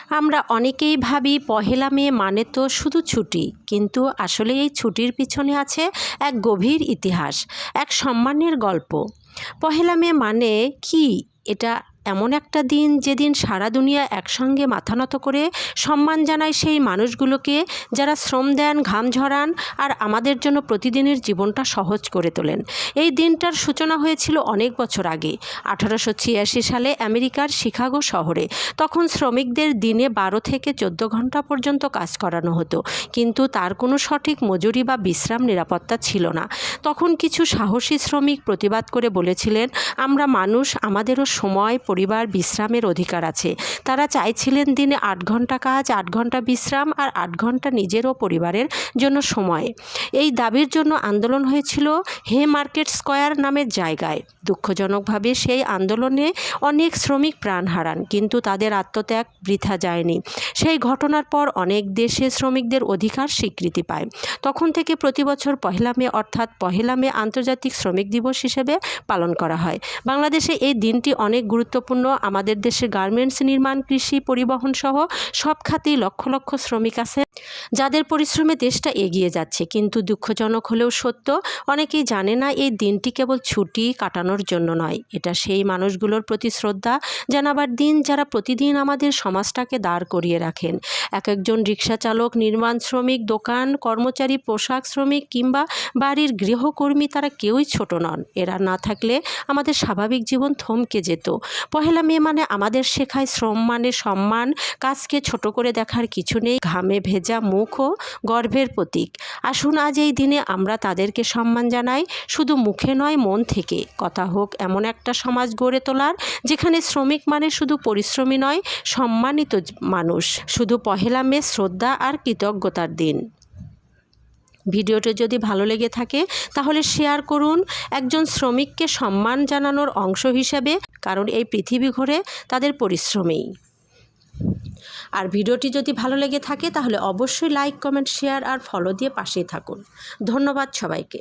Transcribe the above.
আমরা অনেকেই ভাবি পহেলা মে মানে তো শুধু ছুটি, কিন্তু আসলে এই ছুটির পিছনে আছে এক গভীর ইতিহাস, এক সম্মানের গল্প। পহেলা মে মানে কি? এটা এমন একটা দিন যেদিন সারা দুনিয়া একসঙ্গে মাথা নত করে সম্মান জানায় সেই মানুষগুলোকে যারা শ্রম দেন, ঘাম ঝরান আর আমাদের জন্য প্রতিদিনের জীবনটা সহজ করে তোলেন। এই দিনটার সূচনা হয়েছিল অনেক বছর আগে, 1886 সালে আমেরিকার শিকাগো শহরে। তখন শ্রমিকদের দিনে 12 থেকে 14 ঘন্টা পর্যন্ত কাজ করানো হতো, কিন্তু তার কোনো সঠিক মজুরি বা বিশ্রাম নিরাপত্তা ছিল না। তখন কিছু সাহসী শ্রমিক প্রতিবাদ করে বলেছিলেন, আমরা মানুষ, আমাদেরও সময়, পরিবার, বিশ্রামের অধিকার আছে। তারা চাইছিলেন দিনে 8 ঘন্টা কাজ, 8 ঘন্টা বিশ্রাম আর 8 ঘন্টা নিজের ও পরিবারের জন্য সময়। এই দাবির জন্য আন্দোলন হয়েছিল হে মার্কেট স্কয়ার নামের জায়গায়। দুঃখজনকভাবে সেই আন্দোলনে অনেক শ্রমিক প্রাণ হারান, কিন্তু তাদের আত্মত্যাগ বৃথা যায়নি। সেই ঘটনার পর অনেক দেশে শ্রমিকদের অধিকার স্বীকৃতি পায়। তখন থেকে প্রতি বছর পহেলা মে অর্থাৎ পহেলা মে আন্তর্জাতিক শ্রমিক দিবস হিসেবে পালন করা হয়। বাংলাদেশে এই দিনটি অনেক গুরুত্বপূর্ণ। আমাদের দেশে গার্মেন্টস, নির্মাণ, কৃষি, পরিবহন সহ সব খাতেই লক্ষ লক্ষ শ্রমিক আছে যাদের পরিশ্রমে দেশটা এগিয়ে যাচ্ছে। কিন্তু দুঃখজনক হলেও সত্য, অনেকেই জানে না এই দিনটি কেবল ছুটি কাটানোর জন্য নয়, এটা সেই মানুষগুলোর প্রতি শ্রদ্ধা জানাবার দিন যারা প্রতিদিন আমাদের সমাজটাকে দাঁড় করিয়ে রাখেন। এক একজন রিক্সা চালক, নির্মাণ শ্রমিক, দোকান কর্মচারী, পোশাক শ্রমিক কিংবা বাড়ির গৃহকর্মী, তারা কেউই ছোট নন। এরা না থাকলে আমাদের স্বাভাবিক জীবন থমকে যেত। পহেলা মে মানে আমাদের শেখায় শ্রম মানে সম্মান, কাজকে ছোট করে দেখার কিছু নেই, ঘামে ভেজা মুখ ও গর্বের প্রতীক। আসুন আজ এই দিনে আমরা তাদেরকে সম্মান জানাই, শুধু মুখে নয়, মন থেকে। কথা হোক এমন একটা সমাজ গড়ে তোলার যেখানে শ্রমিক মানে শুধু পরিশ্রমী নয়, সম্মানিত মানুষ। শুধু পহেলা মে শ্রদ্ধা আর কৃতজ্ঞতার দিন। ভিডিওটি যদি ভালো লেগে থাকে তাহলে শেয়ার করুন, একজন শ্রমিককে সম্মান জানানোর অংশ হিসেবে, কারণ এই পৃথিবী ঘোরে তাদের পরিশ্রমেই। আর ভিডিওটি যদি ভালো লেগে থাকে তাহলে অবশ্যই লাইক, কমেন্ট, শেয়ার আর ফলো দিয়ে পাশেই থাকুন। ধন্যবাদ সবাইকে।